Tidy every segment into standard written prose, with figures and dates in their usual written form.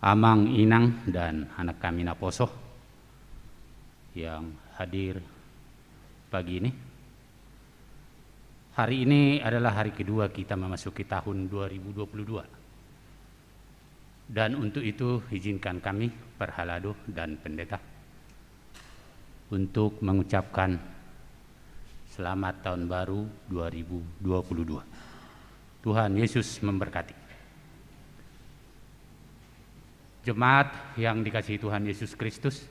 Amang Inang dan anak kami Naposo yang hadir pagi ini. Hari ini adalah hari kedua kita memasuki tahun 2022. Dan untuk itu izinkan kami, Perhalado dan Pendeta, untuk mengucapkan selamat tahun baru 2022. Tuhan Yesus memberkati. Jemaat yang dikasihi Tuhan Yesus Kristus,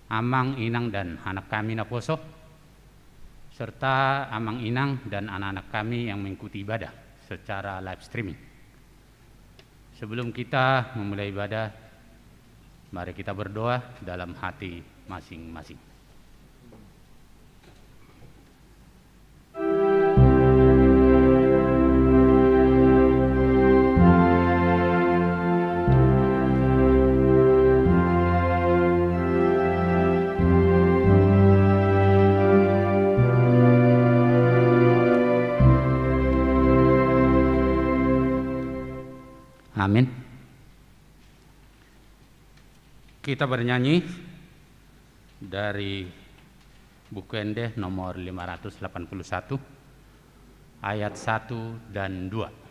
Amang Inang dan anak kami Naposo, serta Amang Inang dan anak-anak kami yang mengikuti ibadah secara live streaming. Sebelum kita memulai ibadah, mari kita berdoa dalam hati masing-masing. Amin. Kita bernyanyi dari buku Ende nomor 581 ayat 1 dan 2.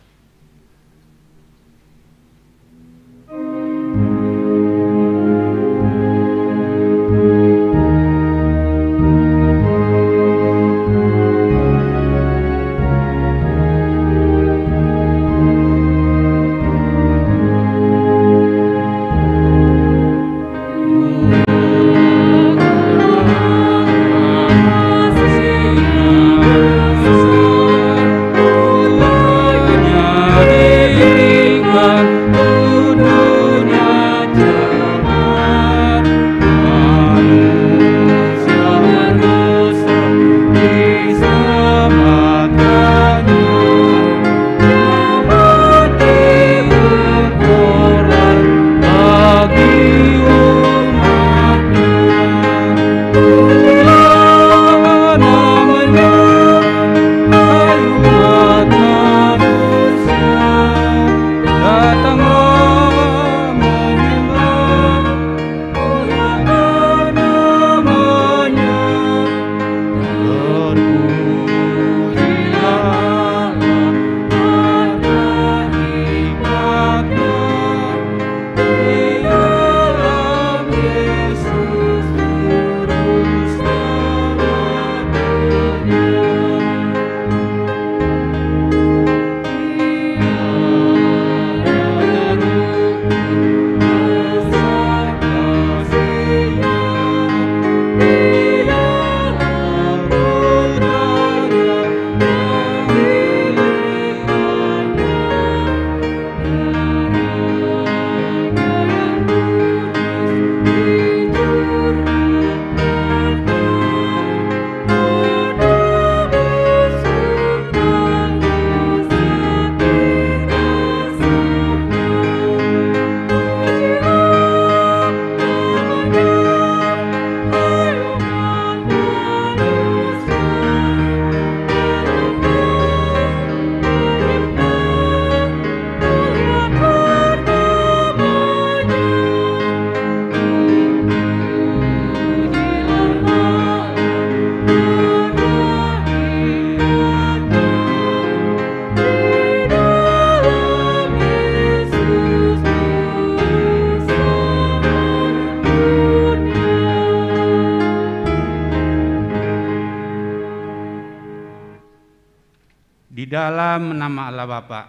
Dalam nama Allah Bapa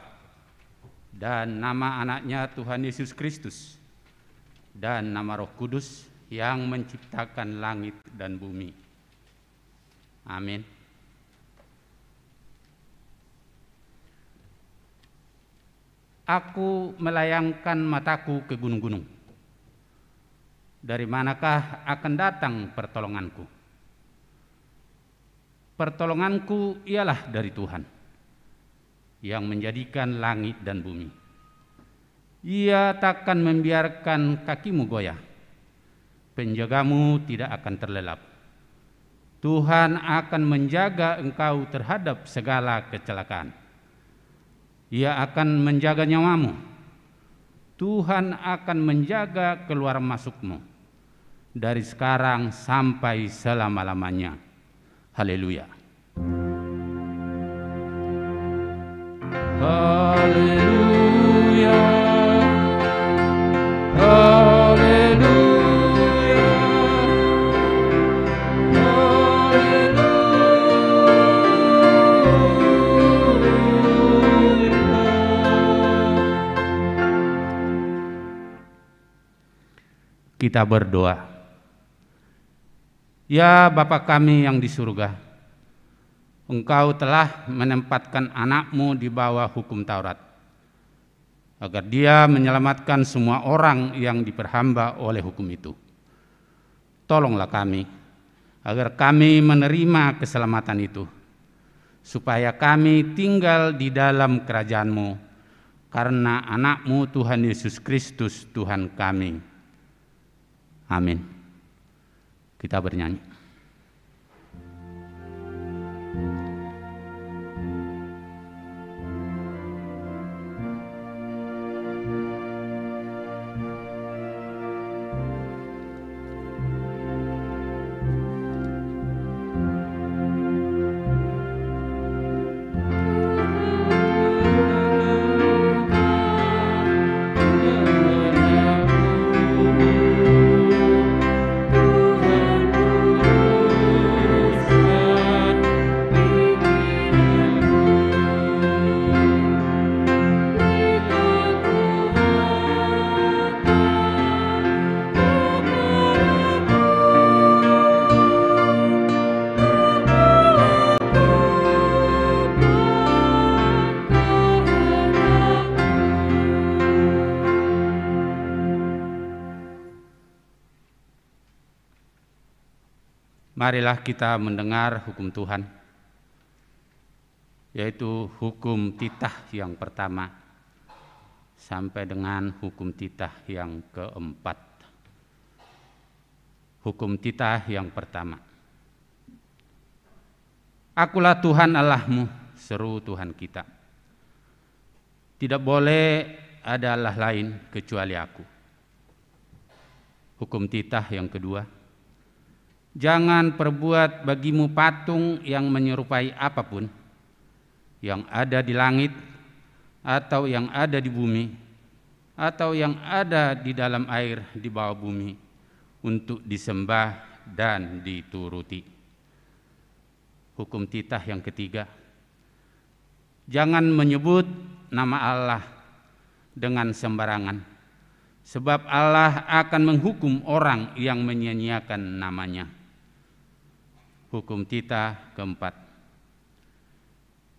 dan nama anaknya Tuhan Yesus Kristus dan nama Roh Kudus yang menciptakan langit dan bumi. Amin. Aku melayangkan mataku ke gunung-gunung. Dari manakah akan datang pertolonganku? Pertolonganku ialah dari Tuhan, yang menjadikan langit dan bumi. Ia takkan membiarkan kakimu goyah, penjagamu tidak akan terlelap. Tuhan akan menjaga engkau terhadap segala kecelakaan. Ia akan menjaga nyawamu. Tuhan akan menjaga keluar masukmu dari sekarang sampai selama-lamanya. Haleluya. Haleluya. Haleluya. Kita berdoa. Ya Bapa kami yang di surga, Engkau telah menempatkan anak-Mu di bawah hukum Taurat, agar Dia menyelamatkan semua orang yang diperhamba oleh hukum itu. Tolonglah kami, agar kami menerima keselamatan itu, supaya kami tinggal di dalam kerajaan-Mu, karena anak-Mu Tuhan Yesus Kristus Tuhan kami. Amin. Kita bernyanyi. Marilah kita mendengar hukum Tuhan, yaitu hukum titah yang pertama sampai dengan hukum titah yang keempat. Hukum titah yang pertama. Akulah Tuhan Allahmu, seru Tuhan kita. Tidak boleh ada Allah lain kecuali aku. Hukum titah yang kedua. Jangan perbuat bagimu patung yang menyerupai apapun yang ada di langit atau yang ada di bumi atau yang ada di dalam air di bawah bumi untuk disembah dan dituruti. Hukum titah yang ketiga. Jangan menyebut nama Allah dengan sembarangan, sebab Allah akan menghukum orang yang menyia-nyiakan namanya. Hukum titah keempat.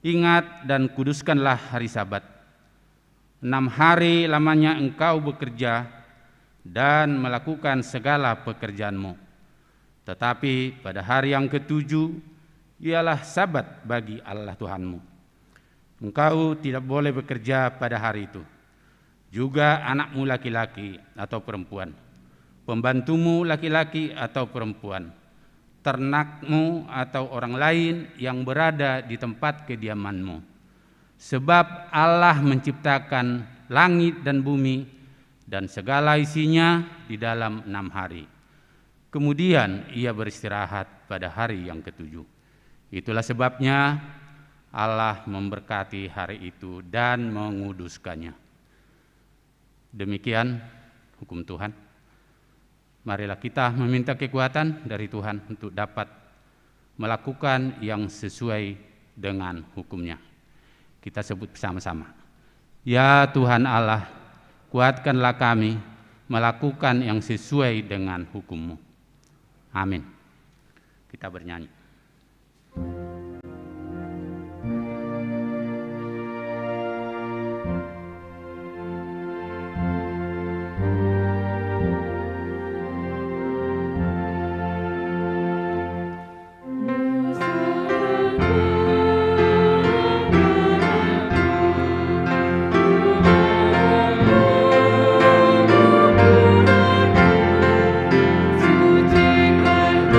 Ingat dan kuduskanlah hari Sabat. 6 hari lamanya engkau bekerja dan melakukan segala pekerjaanmu. Tetapi pada hari yang ketujuh ialah Sabat bagi Allah Tuhanmu. Engkau tidak boleh bekerja pada hari itu. Juga anakmu laki-laki atau perempuan, pembantumu laki-laki atau perempuan, ternakmu atau orang lain yang berada di tempat kediamanmu. Sebab Allah menciptakan langit dan bumi dan segala isinya di dalam 6 hari. Kemudian ia beristirahat pada hari yang ketujuh. Itulah sebabnya Allah memberkati hari itu dan menguduskannya. Demikian hukum Tuhan. Marilah kita meminta kekuatan dari Tuhan untuk dapat melakukan yang sesuai dengan hukum-Nya. Kita sebut bersama-sama. Ya Tuhan Allah, kuatkanlah kami melakukan yang sesuai dengan hukum-Mu. Amin. Kita bernyanyi. Sucikan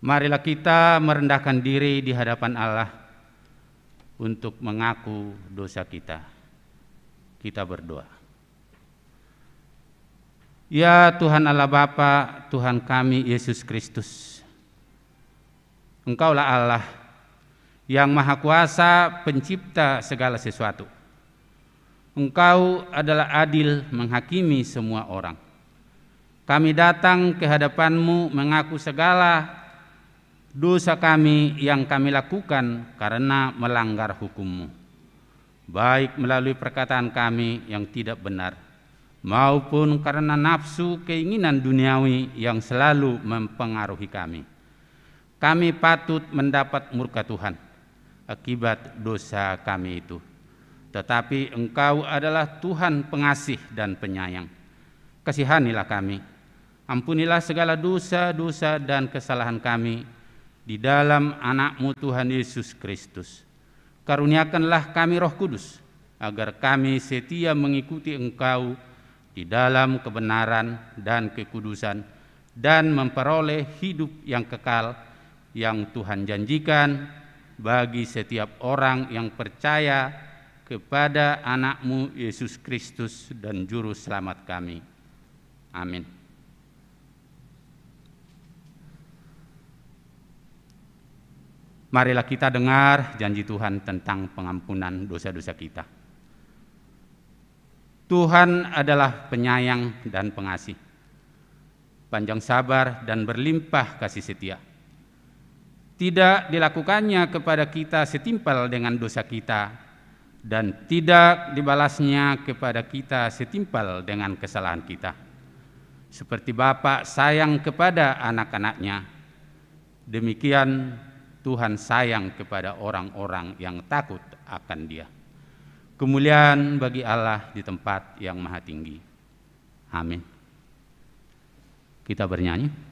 Marilah kita merendahkan diri di hadapan Allah untuk mengaku dosa kita. Kita berdoa. Ya Tuhan Allah Bapa, Tuhan kami Yesus Kristus, Engkaulah Allah yang Maha Kuasa, pencipta segala sesuatu. Engkau adalah adil menghakimi semua orang. Kami datang ke hadapan-Mu mengaku segala dosa kami yang kami lakukan karena melanggar hukum-Mu, baik melalui perkataan kami yang tidak benar, maupun karena nafsu keinginan duniawi yang selalu mempengaruhi kami. Kami patut mendapat murka Tuhan akibat dosa kami itu. Tetapi Engkau adalah Tuhan pengasih dan penyayang. Kasihanilah kami. Ampunilah segala dosa-dosa dan kesalahan kami di dalam anak-Mu Tuhan Yesus Kristus. Karuniakanlah kami Roh Kudus, agar kami setia mengikuti Engkau di dalam kebenaran dan kekudusan, dan memperoleh hidup yang kekal yang Tuhan janjikan bagi setiap orang yang percaya kepada anak-Mu Yesus Kristus dan Juru Selamat kami. Amin. Marilah kita dengar janji Tuhan tentang pengampunan dosa-dosa kita. Tuhan adalah penyayang dan pengasih, panjang sabar dan berlimpah kasih setia. Tidak dilakukannya kepada kita setimpal dengan dosa kita, dan tidak dibalasnya kepada kita setimpal dengan kesalahan kita. Seperti Bapa sayang kepada anak-anaknya, demikian Tuhan sayang kepada orang-orang yang takut akan Dia. Kemuliaan bagi Allah di tempat yang maha tinggi. Amin. Kita bernyanyi.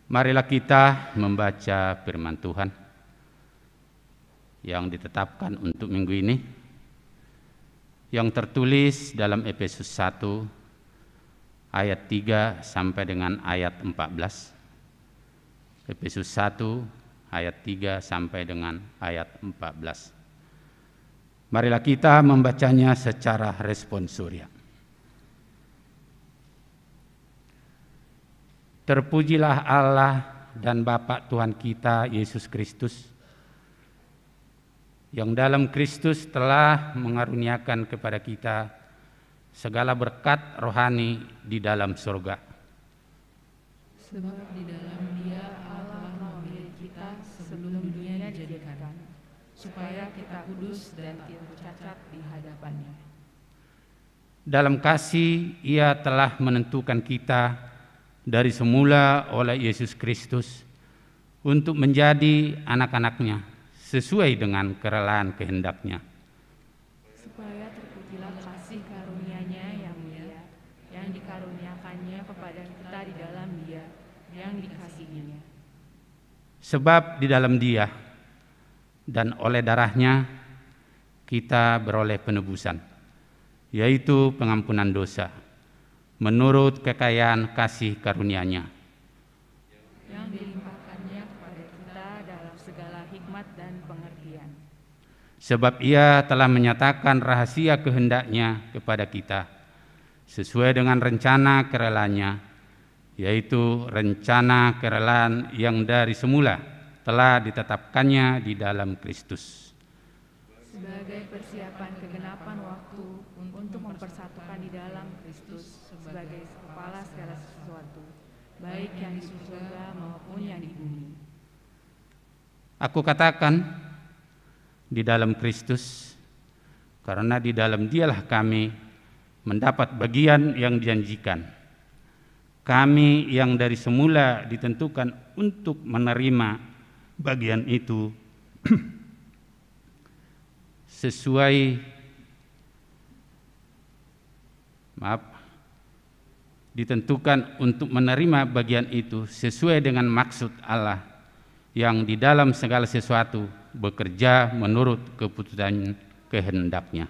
Marilah kita membaca firman Tuhan yang ditetapkan untuk minggu ini, yang tertulis dalam Efesus 1 ayat 3 sampai dengan ayat 14. Efesus 1 ayat 3 sampai dengan ayat 14. Marilah kita membacanya secara responsorial. Terpujilah Allah dan Bapa Tuhan kita Yesus Kristus, yang dalam Kristus telah mengaruniakan kepada kita segala berkat rohani di dalam surga. Sebab di dalam Dia Allah memilih kita sebelum dunia dijadikan, supaya kita kudus dan tiada cacat di hadapan-Nya. Dalam kasih Ia telah menentukan kita dari semula oleh Yesus Kristus untuk menjadi anak-anak-Nya sesuai dengan kerelaan kehendak-Nya. Supaya terpujilah kasih karunia-Nya yang mulia, yang dikaruniakannya kepada kita di dalam Dia, yang dikasihinya. Sebab di dalam Dia dan oleh darah-Nya kita beroleh penebusan, yaitu pengampunan dosa, menurut kekayaan kasih karunia-Nya, yang dilimpahkannya kepada kita sebab Ia telah menyatakan rahasia kehendak-Nya kepada kita, sesuai dengan rencana kerelaan-Nya, yaitu rencana kerelaan yang dari semula telah ditetapkannya di dalam Kristus, sebagai persiapan kegenapan waktu untuk mempersatukan di dalam Kristus sebagai kepala segala sesuatu, baik yang di surga maupun yang di bumi. Aku katakan di dalam Kristus, karena di dalam Dialah kami mendapat bagian yang dijanjikan. Kami yang dari semula ditentukan untuk menerima bagian itu ditentukan untuk menerima bagian itu sesuai dengan maksud Allah yang di dalam segala sesuatu bekerja menurut keputusan kehendak-Nya,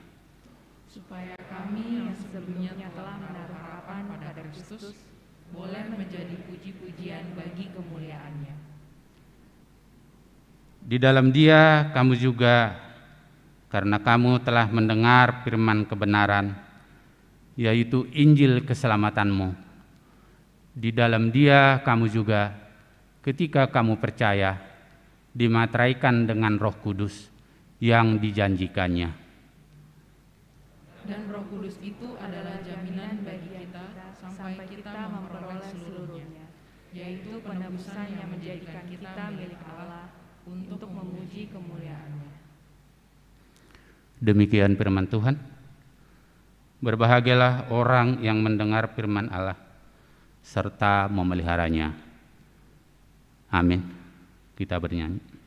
supaya kami yang sebelumnya telah menaruh harapan pada Kristus boleh menjadi puji-pujian bagi kemuliaan-Nya. Di dalam Dia kamu juga, karena kamu telah mendengar firman kebenaran, yaitu Injil keselamatanmu. Di dalam Dia kamu juga, ketika kamu percaya, dimateraikan dengan Roh Kudus yang dijanjikannya. Dan Roh Kudus itu adalah jaminan bagi kita sampai kita memperoleh seluruhnya, yaitu penebusan yang menjadikan kita milik Allah untuk memuji kemuliaan-Nya. Demikian firman Tuhan. Berbahagialah orang yang mendengar firman Allah serta memeliharanya. Amin. Kita bernyanyi.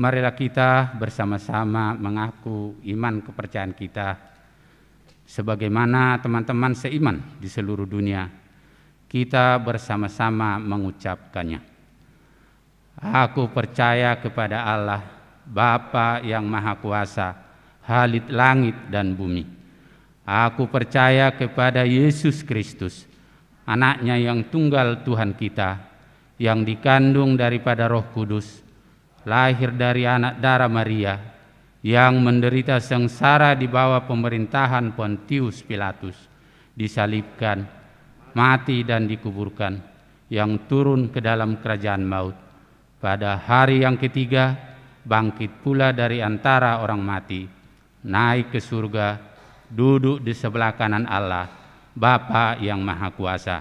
Marilah kita bersama-sama mengaku iman kepercayaan kita sebagaimana teman-teman seiman di seluruh dunia. Kita bersama-sama mengucapkannya. Aku percaya kepada Allah, Bapa yang Maha Kuasa, Halik langit dan bumi. Aku percaya kepada Yesus Kristus, Anak-Nya yang tunggal Tuhan kita, yang dikandung daripada Roh Kudus, lahir dari anak darah Maria, yang menderita sengsara di bawah pemerintahan Pontius Pilatus, disalibkan, mati dan dikuburkan, yang turun ke dalam kerajaan maut. Pada hari yang ketiga, bangkit pula dari antara orang mati, naik ke surga, duduk di sebelah kanan Allah, Bapa yang Maha Kuasa.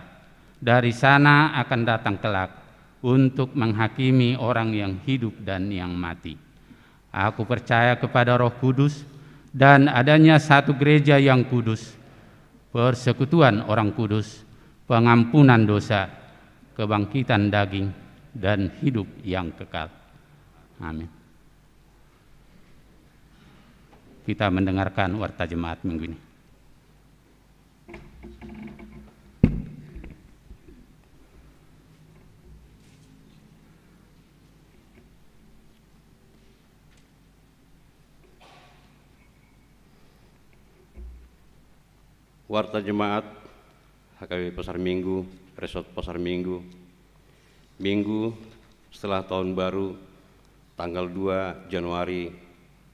Dari sana akan datang kelak untuk menghakimi orang yang hidup dan yang mati. Aku percaya kepada Roh Kudus dan adanya satu gereja yang kudus, persekutuan orang kudus, pengampunan dosa, kebangkitan daging, dan hidup yang kekal. Amin. Kita mendengarkan warta jemaat minggu ini. Warta Jemaat HKBP Pasar Minggu, Resort Pasar Minggu, Minggu setelah tahun baru tanggal 2 Januari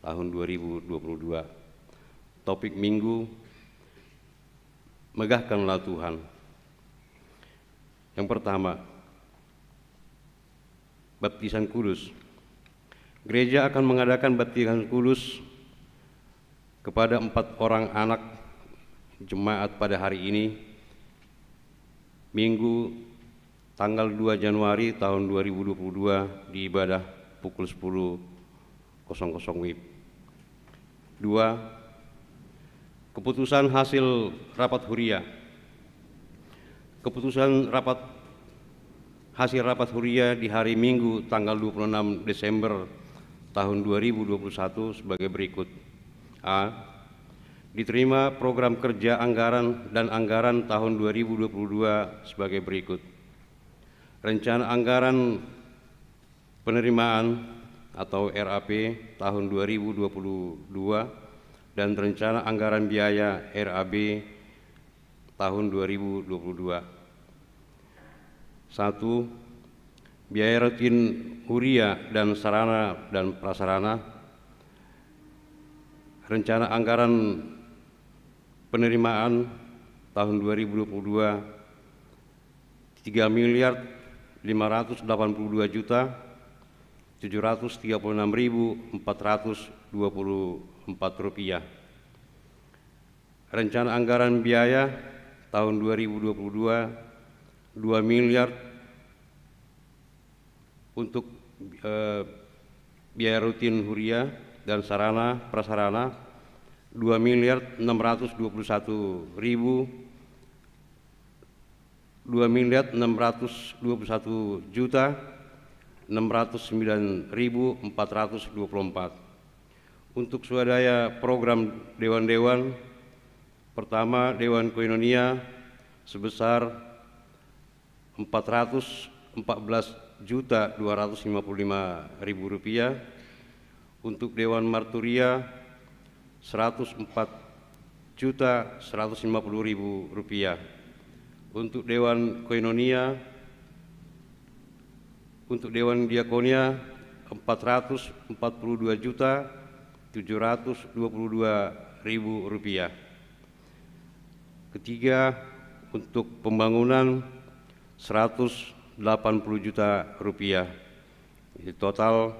tahun 2022. Topik Minggu, megahkanlah Tuhan. Yang pertama, baptisan kudus. Gereja akan mengadakan baptisan kudus kepada 4 orang anak jemaat pada hari ini, Minggu tanggal 2 Januari tahun 2022 di ibadah pukul 10.00 WIB. 2. Keputusan hasil rapat huria. Keputusan hasil rapat huria di hari Minggu tanggal 26 Desember tahun 2021 sebagai berikut. A. Diterima program kerja anggaran dan anggaran tahun 2022 sebagai berikut. Rencana anggaran penerimaan atau RAP tahun 2022 dan rencana anggaran biaya RAB tahun 2022. 1. Biaya rutin huria dan sarana dan prasarana. Rencana anggaran penerimaan tahun 2022 Rp3.582.736.424. Rencana anggaran biaya tahun 2022 2 miliar untuk biaya rutin huria dan sarana prasarana 2.621.609.424. Untuk swadaya program dewan-dewan, pertama Dewan Koinonia sebesar Rp414.255.000, untuk Dewan Marturia Rp104.150.000, untuk Dewan Koinonia, untuk Dewan Diakonia Rp442.722.000. Ketiga, untuk pembangunan Rp180 juta. Jadi total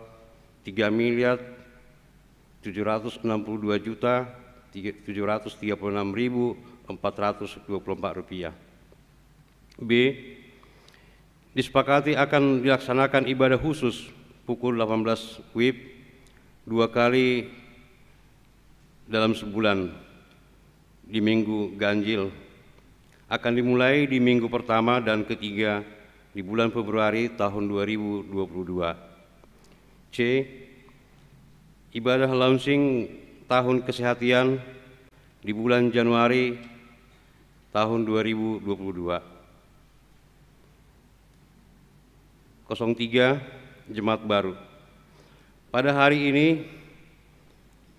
Rp3.762.736.424. B. Disepakati akan dilaksanakan ibadah khusus pukul 18 WIB 2 kali dalam sebulan di Minggu Ganjil. Akan dimulai di minggu pertama dan ketiga di bulan Februari tahun 2022. C. Ibadah launching tahun kesehatan di bulan Januari tahun 2022. 03. Jemaat baru. Pada hari ini,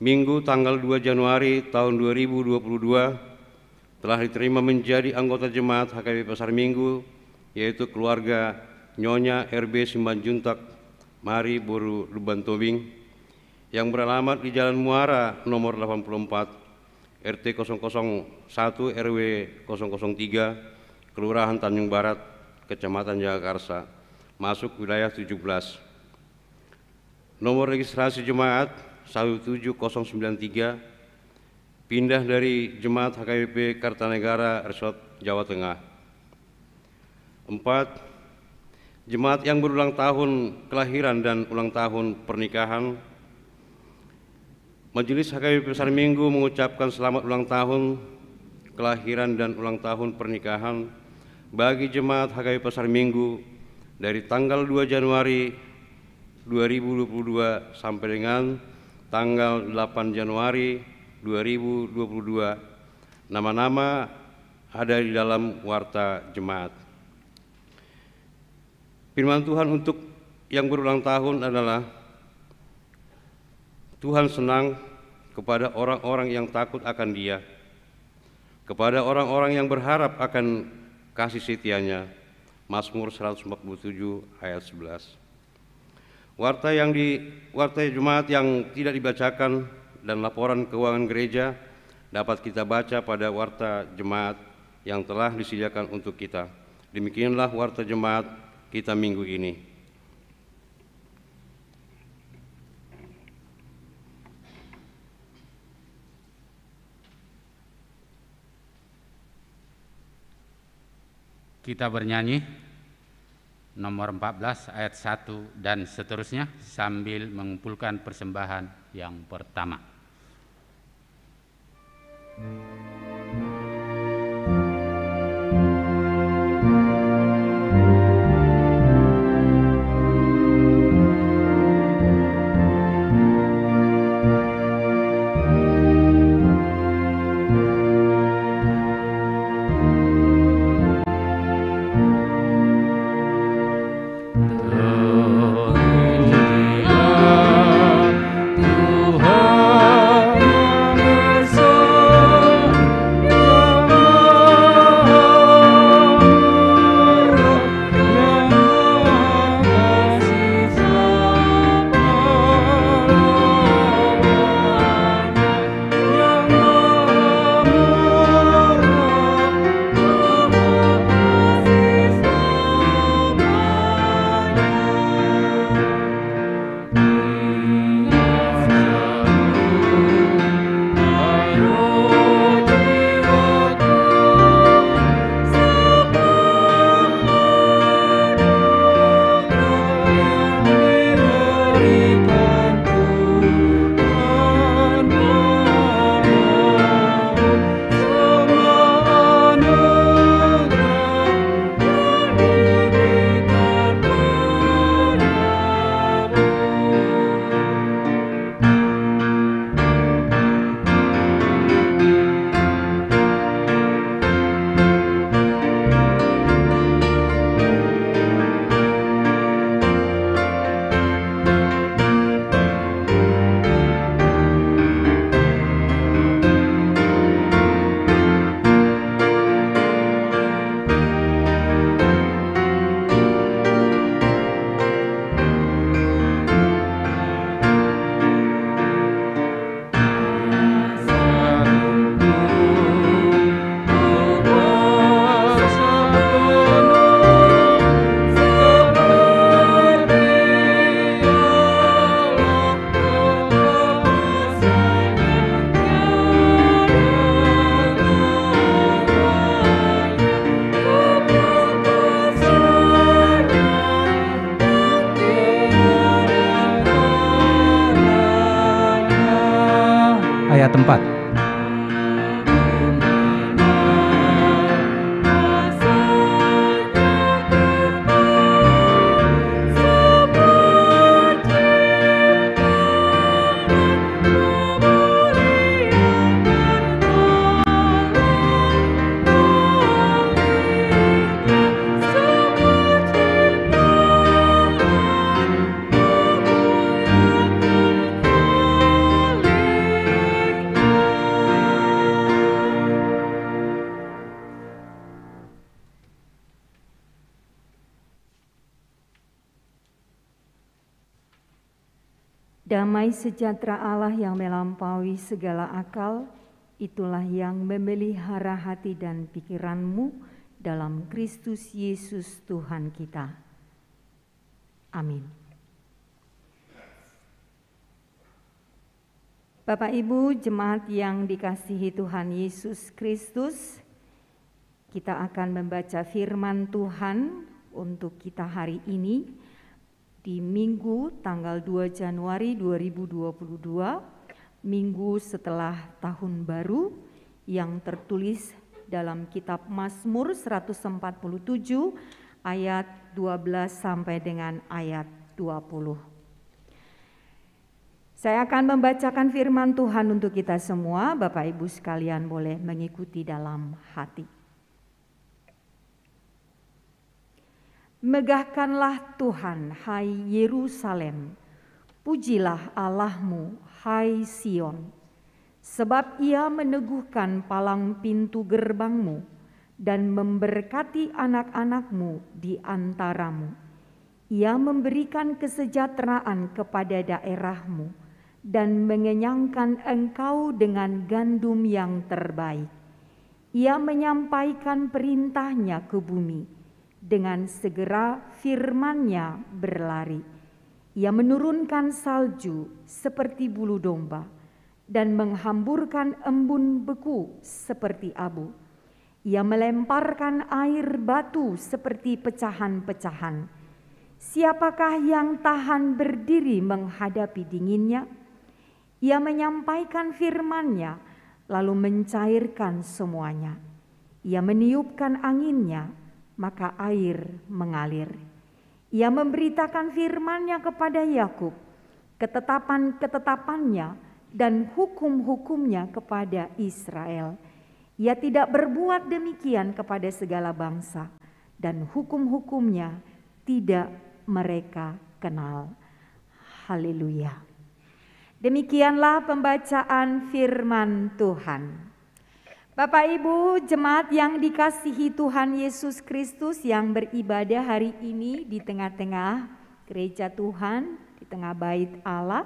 Minggu tanggal 2 Januari tahun 2022, telah diterima menjadi anggota jemaat HKBP Pasar Minggu, yaitu keluarga Nyonya RB Simanjuntak Mari Boru Luban Tobing, yang beralamat di Jalan Muara nomor 84, RT 001 RW 003, Kelurahan Tanjung Barat, Kecamatan Jagakarsa, masuk wilayah 17. Nomor registrasi jemaat 17093, pindah dari Jemaat HKBP Kartanegara Resort Jawa Tengah. 4. Jemaat yang berulang tahun kelahiran dan ulang tahun pernikahan, Majelis HKBP Pasar Minggu mengucapkan selamat ulang tahun kelahiran dan ulang tahun pernikahan bagi Jemaat HKBP Pasar Minggu dari tanggal 2 Januari 2022 sampai dengan tanggal 8 Januari 2022. Nama-nama ada di dalam warta jemaat. Firman Tuhan untuk yang berulang tahun adalah, Tuhan senang kepada orang-orang yang takut akan Dia, kepada orang-orang yang berharap akan kasih setianya. Mazmur 147 ayat 11. Warta Jumat yang tidak dibacakan dan laporan keuangan gereja dapat kita baca pada Warta Jemaat yang telah disediakan untuk kita. Demikianlah Warta Jemaat kita minggu ini. Kita bernyanyi nomor 14 ayat 1 dan seterusnya sambil mengumpulkan persembahan yang pertama. Ayat 4. Damai sejahtera Allah yang melampaui segala akal, itulah yang memelihara hati dan pikiranmu dalam Kristus Yesus Tuhan kita. Amin. Bapak Ibu jemaat yang dikasihi Tuhan Yesus Kristus, kita akan membaca firman Tuhan untuk kita hari ini di Minggu tanggal 2 Januari 2022, Minggu setelah Tahun Baru, yang tertulis dalam kitab Mazmur 147 ayat 12 sampai dengan ayat 20. Saya akan membacakan firman Tuhan untuk kita semua. Bapak Ibu sekalian boleh mengikuti dalam hati. Megahkanlah Tuhan, hai Yerusalem, pujilah Allahmu, hai Sion. Sebab Ia meneguhkan palang pintu gerbangmu dan memberkati anak-anakmu di antaramu. Ia memberikan kesejahteraan kepada daerahmu dan mengenyangkan engkau dengan gandum yang terbaik. Ia menyampaikan perintahnya ke bumi, dengan segera firman-Nya berlari. Ia menurunkan salju seperti bulu domba dan menghamburkan embun beku seperti abu. Ia melemparkan air batu seperti pecahan-pecahan. Siapakah yang tahan berdiri menghadapi dinginnya? Ia menyampaikan firman-Nya, lalu mencairkan semuanya. Ia meniupkan anginnya, maka air mengalir. Ia memberitakan firman-Nya kepada Yakub, ketetapan-ketetapannya dan hukum-hukumnya kepada Israel. Ia tidak berbuat demikian kepada segala bangsa, dan hukum-hukumnya tidak mereka kenal. Haleluya. Demikianlah pembacaan firman Tuhan. Bapak Ibu jemaat yang dikasihi Tuhan Yesus Kristus yang beribadah hari ini di tengah-tengah gereja Tuhan, di tengah bait Allah,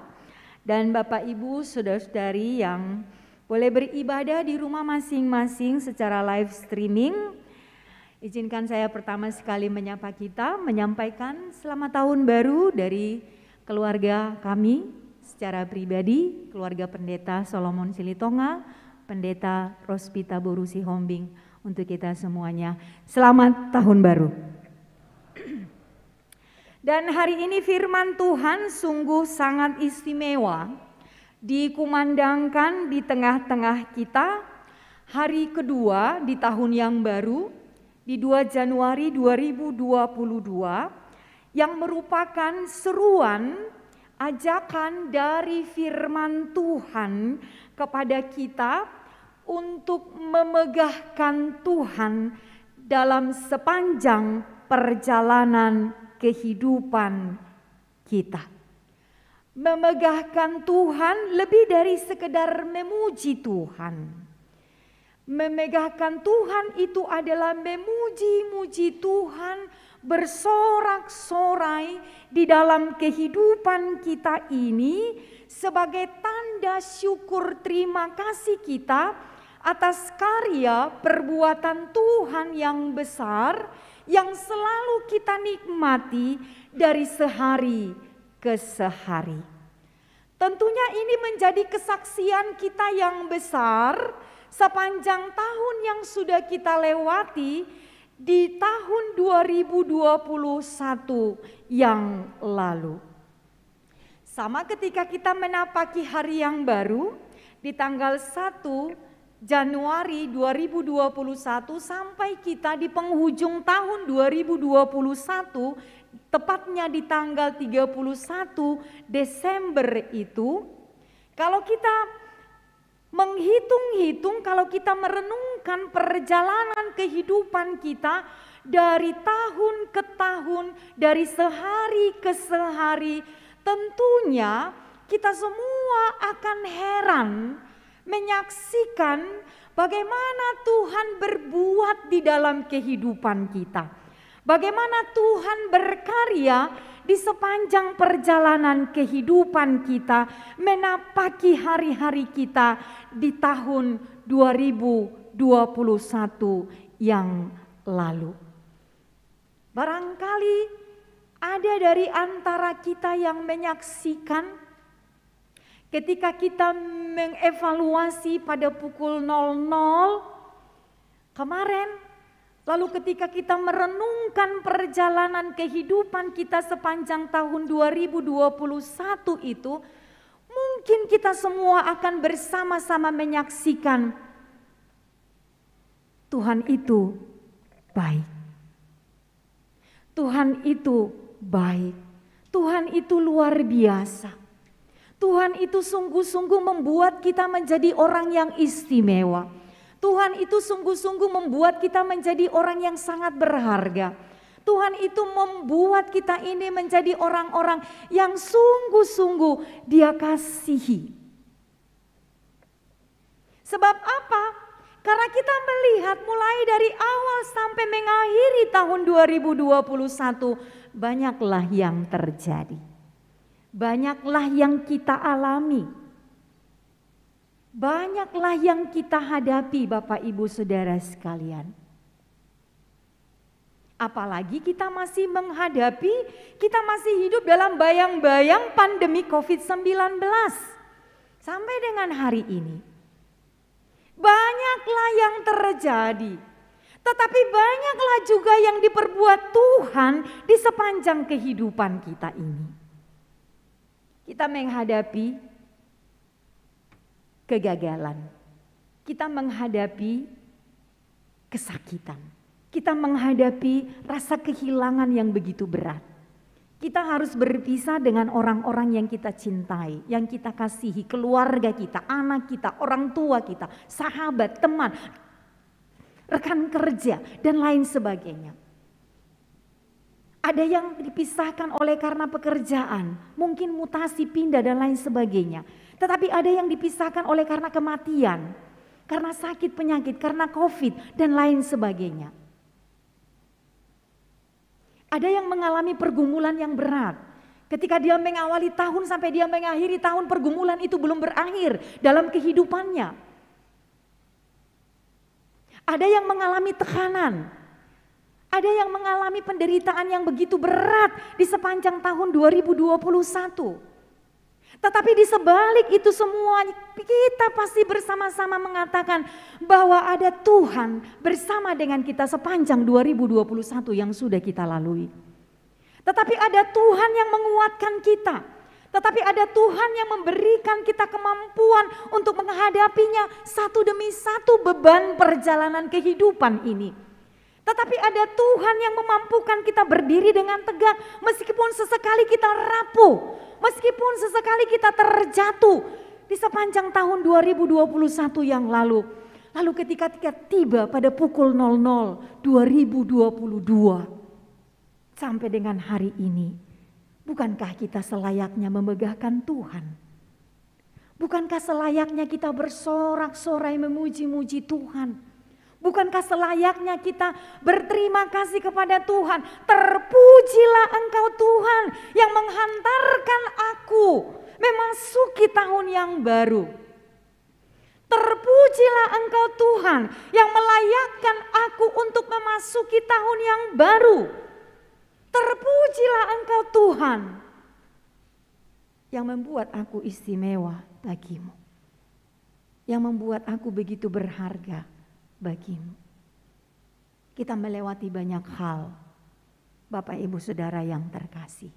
dan Bapak Ibu saudara-saudari yang boleh beribadah di rumah masing-masing secara live streaming. Izinkan saya pertama sekali menyapa kita, menyampaikan selamat tahun baru dari keluarga kami secara pribadi, keluarga Pendeta Solomon Silitonga, Pendeta Rospita Borusi Hombing, untuk kita semuanya. Selamat tahun baru. Dan hari ini firman Tuhan sungguh sangat istimewa, dikumandangkan di tengah-tengah kita hari kedua di tahun yang baru, di 2 Januari 2022, yang merupakan seruan ajakan dari firman Tuhan kepada kita untuk memegahkan Tuhan dalam sepanjang perjalanan kehidupan kita. Memegahkan Tuhan lebih dari sekedar memuji Tuhan. Memegahkan Tuhan itu adalah memuji-muji Tuhan, bersorak-sorai di dalam kehidupan kita ini sebagai tanda syukur terima kasih kita atas karya perbuatan Tuhan yang besar yang selalu kita nikmati dari sehari ke sehari. Tentunya ini menjadi kesaksian kita yang besar sepanjang tahun yang sudah kita lewati di tahun 2021 yang lalu. Sama ketika kita menapaki hari yang baru di tanggal 1 Januari 2021 sampai kita di penghujung tahun 2021, tepatnya di tanggal 31 Desember itu, kalau kita menghitung-hitung, kalau kita merenungkan perjalanan kehidupan kita dari tahun ke tahun, dari sehari ke sehari, tentunya kita semua akan heran menyaksikan bagaimana Tuhan berbuat di dalam kehidupan kita. Bagaimana Tuhan berkarya di sepanjang perjalanan kehidupan kita, menapaki hari-hari kita di tahun 2021 yang lalu. Barangkali ada dari antara kita yang menyaksikan ketika kita mengevaluasi pada pukul 00 kemarin, lalu ketika kita merenungkan perjalanan kehidupan kita sepanjang tahun 2021 itu, mungkin kita semua akan bersama-sama menyaksikan Tuhan itu baik. Tuhan itu baik. Tuhan itu luar biasa. Tuhan itu sungguh-sungguh membuat kita menjadi orang yang istimewa. Tuhan itu sungguh-sungguh membuat kita menjadi orang yang sangat berharga. Tuhan itu membuat kita ini menjadi orang-orang yang sungguh-sungguh Dia kasihi. Sebab apa? Karena kita melihat mulai dari awal sampai mengakhiri tahun 2021, banyaklah yang terjadi. Banyaklah yang kita alami. Banyaklah yang kita hadapi, Bapak Ibu Saudara sekalian. Apalagi kita masih menghadapi, kita masih hidup dalam bayang-bayang pandemi COVID-19. Sampai dengan hari ini. Banyaklah yang terjadi. Tetapi banyaklah juga yang diperbuat Tuhan di sepanjang kehidupan kita ini. Kita menghadapi kegagalan. Kita menghadapi kesakitan. Kita menghadapi rasa kehilangan yang begitu berat. Kita harus berpisah dengan orang-orang yang kita cintai, yang kita kasihi, keluarga kita, anak kita, orang tua kita, sahabat, teman, rekan kerja, dan lain sebagainya. Ada yang dipisahkan oleh karena pekerjaan, mungkin mutasi, pindah, dan lain sebagainya. Tetapi ada yang dipisahkan oleh karena kematian, karena sakit penyakit, karena COVID, dan lain sebagainya. Ada yang mengalami pergumulan yang berat. Ketika dia mengawali tahun sampai dia mengakhiri tahun, pergumulan itu belum berakhir dalam kehidupannya. Ada yang mengalami tekanan. Ada yang mengalami penderitaan yang begitu berat di sepanjang tahun 2021. Tetapi di sebalik itu semua kita pasti bersama-sama mengatakan bahwa ada Tuhan bersama dengan kita sepanjang 2021 yang sudah kita lalui. Tetapi ada Tuhan yang menguatkan kita. Tetapi ada Tuhan yang memberikan kita kemampuan untuk menghadapinya satu demi satu beban perjalanan kehidupan ini. Tetapi ada Tuhan yang memampukan kita berdiri dengan tegak meskipun sesekali kita rapuh, meskipun sesekali kita terjatuh di sepanjang tahun 2021 yang lalu. Lalu ketika kita tiba pada pukul 00 2022 sampai dengan hari ini, bukankah kita selayaknya memegahkan Tuhan? Bukankah selayaknya kita bersorak-sorai memuji-muji Tuhan? Bukankah selayaknya kita berterima kasih kepada Tuhan? Terpujilah Engkau Tuhan yang menghantarkan aku memasuki tahun yang baru. Terpujilah Engkau Tuhan yang melayakkan aku untuk memasuki tahun yang baru. Terpujilah Engkau Tuhan yang membuat aku istimewa bagimu. Yang membuat aku begitu berharga bagimu. Kita melewati banyak hal, Bapak Ibu Saudara yang terkasih.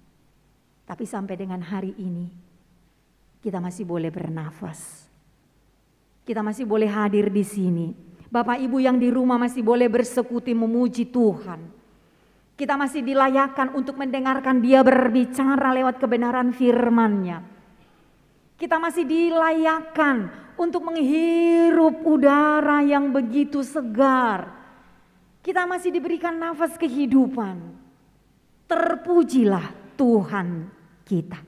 Tapi sampai dengan hari ini, kita masih boleh bernafas. Kita masih boleh hadir di sini. Bapak Ibu yang di rumah masih boleh bersekuti memuji Tuhan. Kita masih dilayakkan untuk mendengarkan Dia berbicara lewat kebenaran firman-Nya. Kita masih dilayakkan untuk menghirup udara yang begitu segar. Kita masih diberikan nafas kehidupan. Terpujilah Tuhan kita.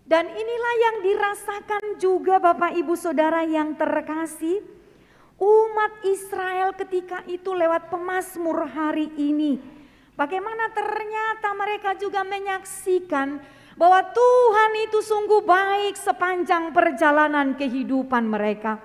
Dan inilah yang dirasakan juga Bapak Ibu Saudara yang terkasih. Umat Israel ketika itu lewat pemazmur hari ini. Bagaimana ternyata mereka juga menyaksikan bahwa Tuhan itu sungguh baik sepanjang perjalanan kehidupan mereka.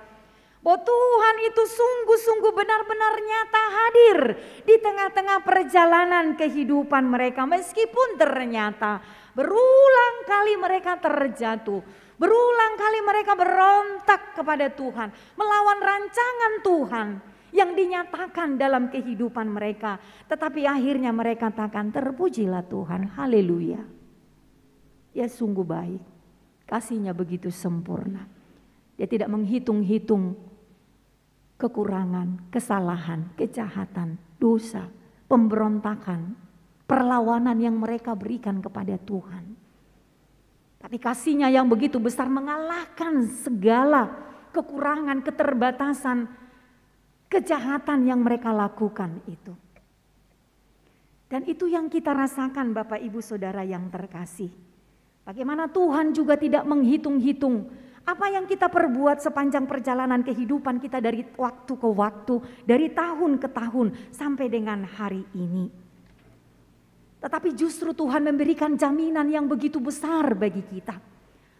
Bahwa Tuhan itu sungguh-sungguh benar-benar nyata hadir di tengah-tengah perjalanan kehidupan mereka. Meskipun ternyata berulang kali mereka terjatuh. Berulang kali mereka berontak kepada Tuhan. Melawan rancangan Tuhan yang dinyatakan dalam kehidupan mereka. Tetapi akhirnya mereka katakan terpujilah Tuhan. Haleluya. Dia sungguh baik, kasih-Nya begitu sempurna. Dia tidak menghitung-hitung kekurangan, kesalahan, kejahatan, dosa, pemberontakan, perlawanan yang mereka berikan kepada Tuhan. Tapi kasih-Nya yang begitu besar mengalahkan segala kekurangan, keterbatasan, kejahatan yang mereka lakukan itu. Dan itu yang kita rasakan Bapak Ibu Saudara yang terkasih. Bagaimana Tuhan juga tidak menghitung-hitung Apa yang kita perbuat sepanjang perjalanan kehidupan kita dari waktu ke waktu, dari tahun ke tahun sampai dengan hari ini. Tetapi justru Tuhan memberikan jaminan yang begitu besar bagi kita.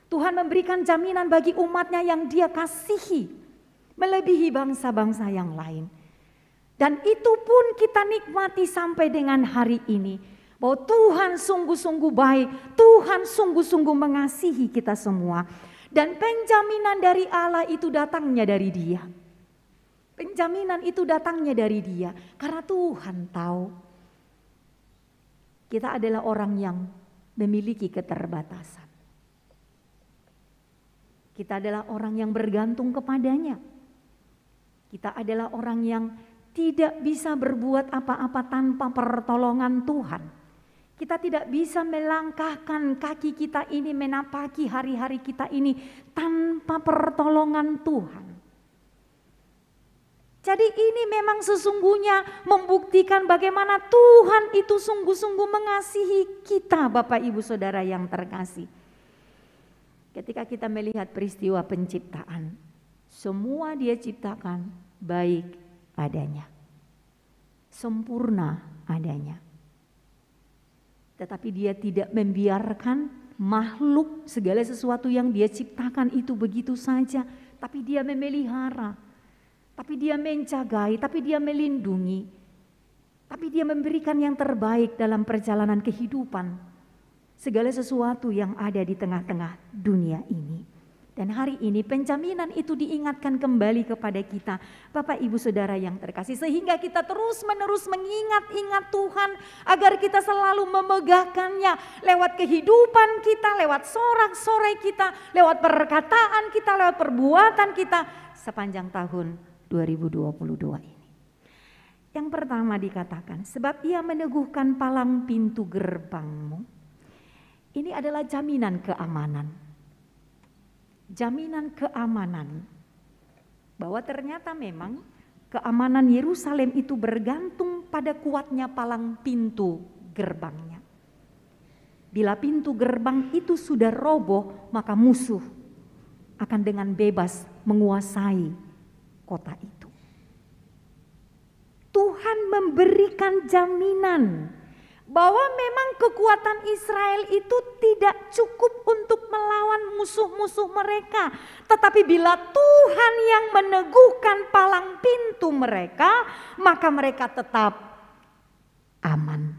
Tuhan memberikan jaminan bagi umatnya yang Dia kasihi, melebihi bangsa-bangsa yang lain. Dan itu pun kita nikmati sampai dengan hari ini. Bahwa Tuhan sungguh-sungguh baik, Tuhan sungguh-sungguh mengasihi kita semua. Dan penjaminan dari Allah itu datangnya dari Dia. Penjaminan itu datangnya dari Dia. Karena Tuhan tahu kita adalah orang yang memiliki keterbatasan. Kita adalah orang yang bergantung kepadanya. Kita adalah orang yang tidak bisa berbuat apa-apa tanpa pertolongan Tuhan. Kita tidak bisa melangkahkan kaki kita ini, menapaki hari-hari kita ini tanpa pertolongan Tuhan. Jadi ini memang sesungguhnya membuktikan bagaimana Tuhan itu sungguh-sungguh mengasihi kita, Bapak Ibu Saudara yang terkasih. Ketika kita melihat peristiwa penciptaan, semua Dia ciptakan baik adanya, sempurna adanya. Tetapi Dia tidak membiarkan makhluk segala sesuatu yang Dia ciptakan itu begitu saja. Tapi Dia memelihara, tapi Dia menjagai, tapi Dia melindungi. Tapi Dia memberikan yang terbaik dalam perjalanan kehidupan segala sesuatu yang ada di tengah-tengah dunia ini. Dan hari ini penjaminan itu diingatkan kembali kepada kita, Bapak Ibu Saudara yang terkasih. Sehingga kita terus menerus mengingat-ingat Tuhan agar kita selalu memegahkannya lewat kehidupan kita, lewat sorak-sorai kita, lewat perkataan kita, lewat perbuatan kita sepanjang tahun 2022 ini. Yang pertama dikatakan, sebab Ia meneguhkan palang pintu gerbangmu. Ini adalah jaminan keamanan. Jaminan keamanan bahwa ternyata memang keamanan Yerusalem itu bergantung pada kuatnya palang pintu gerbangnya. Bila pintu gerbang itu sudah roboh, maka musuh akan dengan bebas menguasai kota itu. Tuhan memberikan jaminan bahwa memang kekuatan Israel itu tidak cukup untuk melawan musuh-musuh mereka. Tetapi bila Tuhan yang meneguhkan palang pintu mereka, maka mereka tetap aman.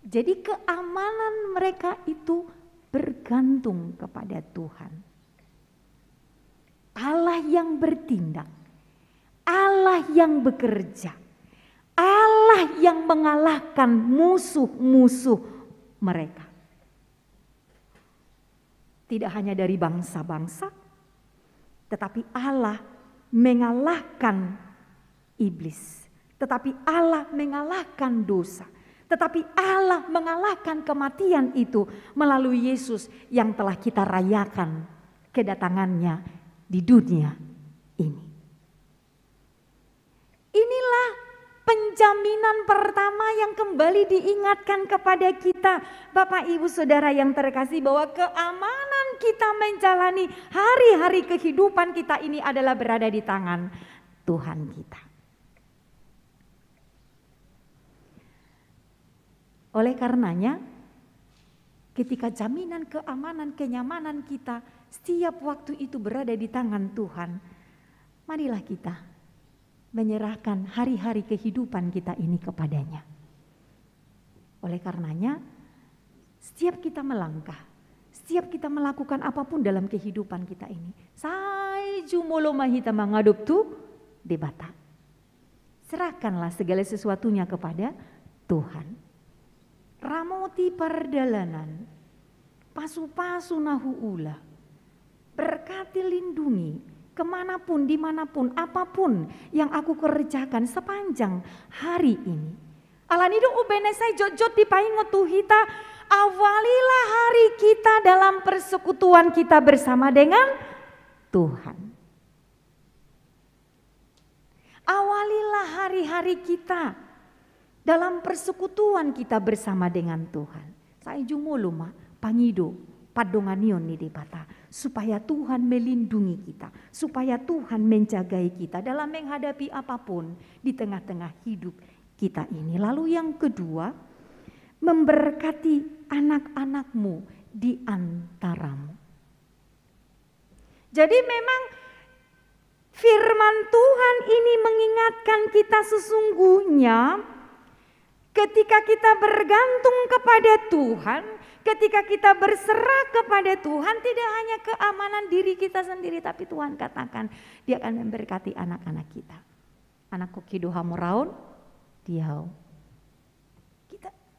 Jadi keamanan mereka itu bergantung kepada Tuhan. Allah yang bertindak, Allah yang bekerja, Allah yang mengalahkan musuh-musuh mereka. Tidak hanya dari bangsa-bangsa, tetapi Allah mengalahkan iblis. Tetapi Allah mengalahkan dosa. Tetapi Allah mengalahkan kematian itu melalui Yesus yang telah kita rayakan kedatangannya di dunia ini. Inilah penjaminan pertama yang kembali diingatkan kepada kita, Bapak Ibu Saudara yang terkasih, bahwa keamanan kita menjalani hari-hari kehidupan kita ini adalah berada di tangan Tuhan kita. Oleh karenanya, ketika jaminan keamanan, kenyamanan kita setiap waktu itu berada di tangan Tuhan, marilah kita menyerahkan hari-hari kehidupan kita ini kepadanya. Oleh karenanya, setiap kita melangkah, setiap kita melakukan apapun dalam kehidupan kita ini, sai jumolo mahita mangadup tu debata. Serahkanlah segala sesuatunya kepada Tuhan. Ramoti pardalanan, pasu-pasu nahu ula, berkati lindungi, kemanapun, dimanapun, apapun yang aku kerjakan sepanjang hari ini. Alanidu ubenesai jojot dipaingo tuhita, awalilah hari kita dalam persekutuan kita bersama dengan Tuhan. Awalilah hari-hari kita dalam persekutuan kita bersama dengan Tuhan. Saya jumulu ma pangido padonganion nih debata, supaya Tuhan melindungi kita, supaya Tuhan menjagai kita dalam menghadapi apapun di tengah-tengah hidup kita ini. Lalu yang kedua, memberkati anak-anakmu di antaramu. Jadi memang firman Tuhan ini mengingatkan kita sesungguhnya ketika kita bergantung kepada Tuhan, ketika kita berserah kepada Tuhan, tidak hanya keamanan diri kita sendiri, tapi Tuhan katakan Dia akan memberkati anak-anak kita. Anakku kido hamuraun, diau.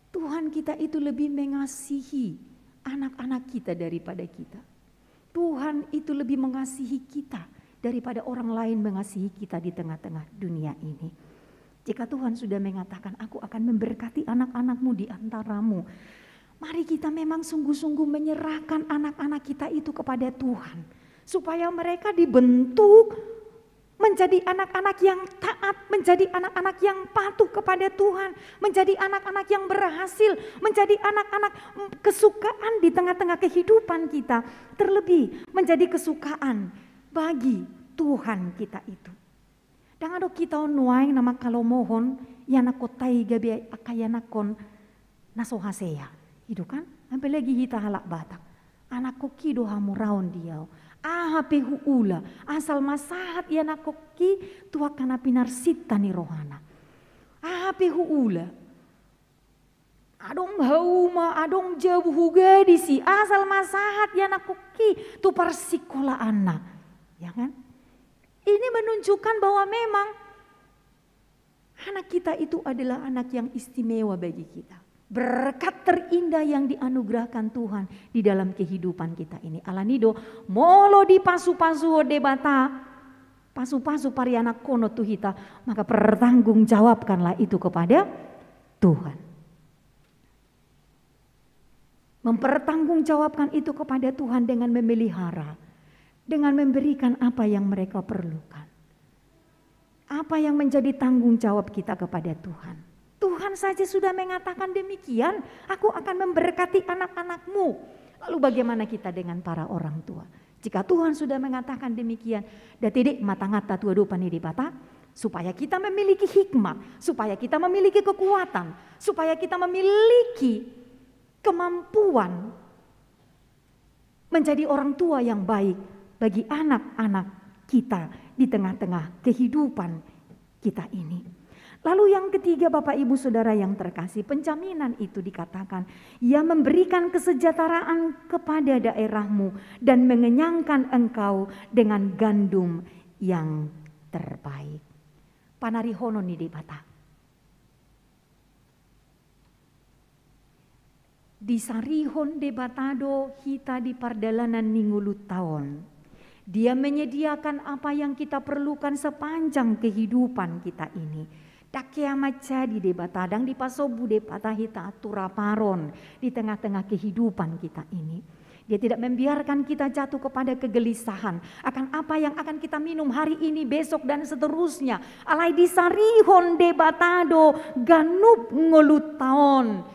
Tuhan kita itu lebih mengasihi anak-anak kita daripada kita. Tuhan itu lebih mengasihi kita daripada orang lain mengasihi kita di tengah-tengah dunia ini. Jika Tuhan sudah mengatakan, aku akan memberkati anak-anakmu di antaramu, mari kita memang sungguh-sungguh menyerahkan anak-anak kita itu kepada Tuhan. Supaya mereka dibentuk menjadi anak-anak yang taat, menjadi anak-anak yang patuh kepada Tuhan, menjadi anak-anak yang berhasil, menjadi anak-anak kesukaan di tengah-tengah kehidupan kita. Terlebih menjadi kesukaan bagi Tuhan kita itu. Dan ada kita nuai nama kalau mohon, yana kotai gabi akayanakon nasohaseya. Itu kan, sampai lagi kita halak batak. Anak koki doha muraun dia. Ahape huula, asal masahat yana koki tua kana pinarsita ni rohana. Ahape huula. Adong hauma, adong jauh gadisi, asal masahat yana koki tu persikola anak. Ya kan? Ini menunjukkan bahwa memang anak kita itu adalah anak yang istimewa bagi kita. Berkat terindah yang dianugerahkan Tuhan di dalam kehidupan kita ini. Alanido molo di pasu-pasu debata, pasu-pasu pariana kono tuhita, maka pertanggungjawabkanlah itu kepada Tuhan. Mempertanggungjawabkan itu kepada Tuhan dengan memelihara, dengan memberikan apa yang mereka perlukan. Apa yang menjadi tanggung jawab kita kepada Tuhan. Tuhan saja sudah mengatakan demikian, aku akan memberkati anak-anakmu. Lalu bagaimana kita dengan para orang tua? Jika Tuhan sudah mengatakan demikian, datidik matangata tua dupa ni dibata, supaya kita memiliki hikmat, supaya kita memiliki kekuatan, supaya kita memiliki kemampuan menjadi orang tua yang baik bagi anak-anak kita di tengah-tengah kehidupan kita ini. Lalu yang ketiga Bapak Ibu Saudara yang terkasih, penjaminan itu dikatakan, Ia memberikan kesejahteraan kepada daerahmu dan mengenyangkan engkau dengan gandum yang terbaik. Panarihono ni debata. Di sarihon debatado hita di pardalanan ningulut tahun. Dia menyediakan apa yang kita perlukan sepanjang kehidupan kita ini. Dakia macadi de batadang di pasobu de patahita turaparon di tengah-tengah kehidupan kita ini. Dia tidak membiarkan kita jatuh kepada kegelisahan akan apa yang akan kita minum hari ini, besok dan seterusnya. Alai disarihon de batado ganup ngolut taon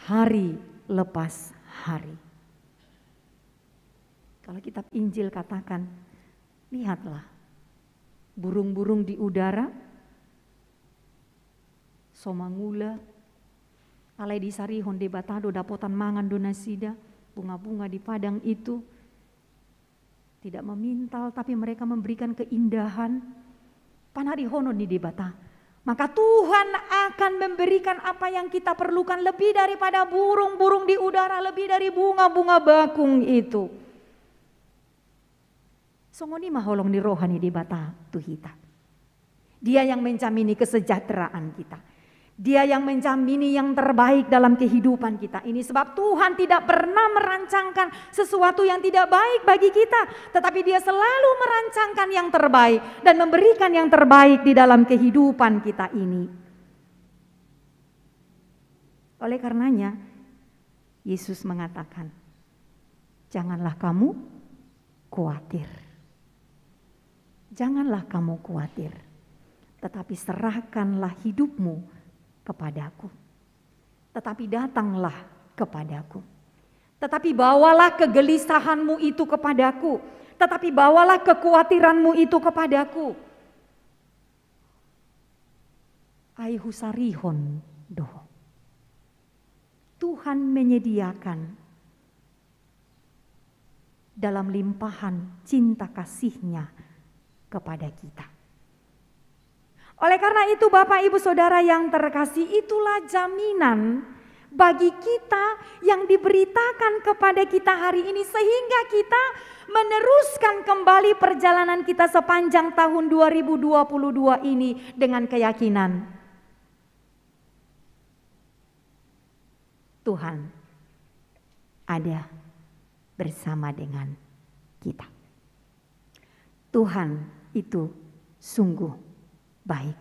hari lepas hari. Kalau kitab Injil katakan, lihatlah burung-burung di udara, somangula, alai di sarihon de batado dapotan mangan donasida, bunga-bunga di padang itu tidak memintal tapi mereka memberikan keindahan. Panarihono di debata. Maka Tuhan akan memberikan apa yang kita perlukan lebih daripada burung-burung di udara, lebih dari bunga-bunga bakung itu. Songoni maholong ni rohani di bata tuhita. Dia yang menjamini kesejahteraan kita. Dia yang menjamini yang terbaik dalam kehidupan kita ini. Sebab Tuhan tidak pernah merancangkan sesuatu yang tidak baik bagi kita. Tetapi Dia selalu merancangkan yang terbaik dan memberikan yang terbaik di dalam kehidupan kita ini. Oleh karenanya, Yesus mengatakan, janganlah kamu khawatir. Janganlah kamu khawatir. Tetapi serahkanlah hidupmu kepadaku. Tetapi datanglah kepadaku. Tetapi bawalah kegelisahanmu itu kepadaku. Tetapi bawalah kekhawatiranmu itu kepadaku. Aihusarihon doh. Tuhan menyediakan dalam limpahan cinta kasih-Nya kepada kita. Oleh karena itu Bapak Ibu Saudara yang terkasih, itulah jaminan bagi kita yang diberitakan kepada kita hari ini, sehingga kita meneruskan kembali perjalanan kita sepanjang tahun 2022 ini dengan keyakinan Tuhan ada bersama dengan kita. Tuhan itu sungguh baik.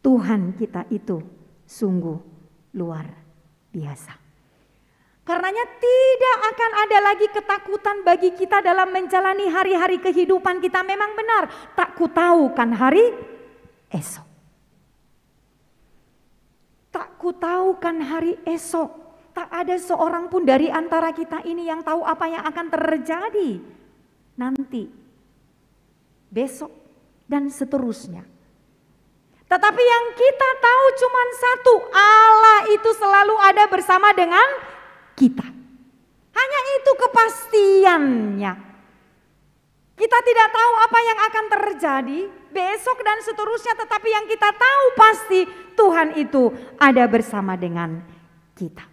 Tuhan kita itu sungguh luar biasa. Karenanya tidak akan ada lagi ketakutan bagi kita dalam menjalani hari-hari kehidupan kita. Memang benar, tak ku tahu kan hari esok. Tak ku tahu kan hari esok. Tak ada seorang pun dari antara kita ini yang tahu apa yang akan terjadi nanti, besok, dan seterusnya. Tetapi yang kita tahu cuma satu, Allah itu selalu ada bersama dengan kita. Hanya itu kepastiannya. Kita tidak tahu apa yang akan terjadi besok dan seterusnya, tetapi yang kita tahu pasti Tuhan itu ada bersama dengan kita.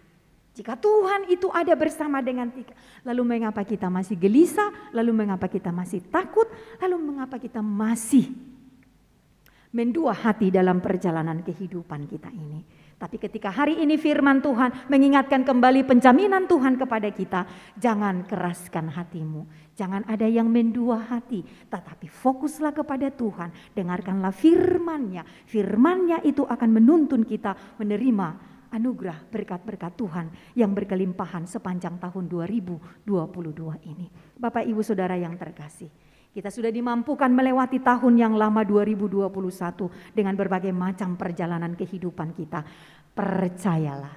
Jika Tuhan itu ada bersama dengan kita, lalu mengapa kita masih gelisah, lalu mengapa kita masih takut, lalu mengapa kita masih mendua hati dalam perjalanan kehidupan kita ini. Tapi ketika hari ini firman Tuhan mengingatkan kembali penjaminan Tuhan kepada kita, jangan keraskan hatimu, jangan ada yang mendua hati, tetapi fokuslah kepada Tuhan, dengarkanlah firman-Nya. Firman-Nya itu akan menuntun kita menerima anugerah berkat-berkat Tuhan yang berkelimpahan sepanjang tahun 2022 ini. Bapak Ibu Saudara yang terkasih, kita sudah dimampukan melewati tahun yang lama 2021 dengan berbagai macam perjalanan kehidupan kita. Percayalah,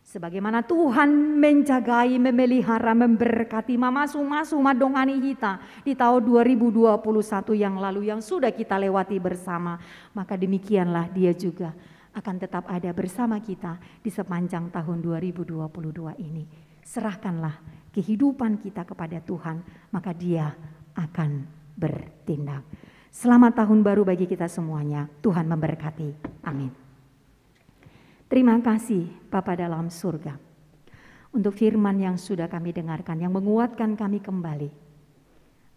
sebagaimana Tuhan menjagai, memelihara, memberkati, mamasu-masu, madongani kita di tahun 2021 yang lalu yang sudah kita lewati bersama, maka demikianlah Dia juga akan tetap ada bersama kita di sepanjang tahun 2022 ini. Serahkanlah kehidupan kita kepada Tuhan, maka Dia akan bertindak. Selamat tahun baru bagi kita semuanya. Tuhan memberkati. Amin. Terima kasih Bapa dalam surga untuk firman yang sudah kami dengarkan, yang menguatkan kami kembali,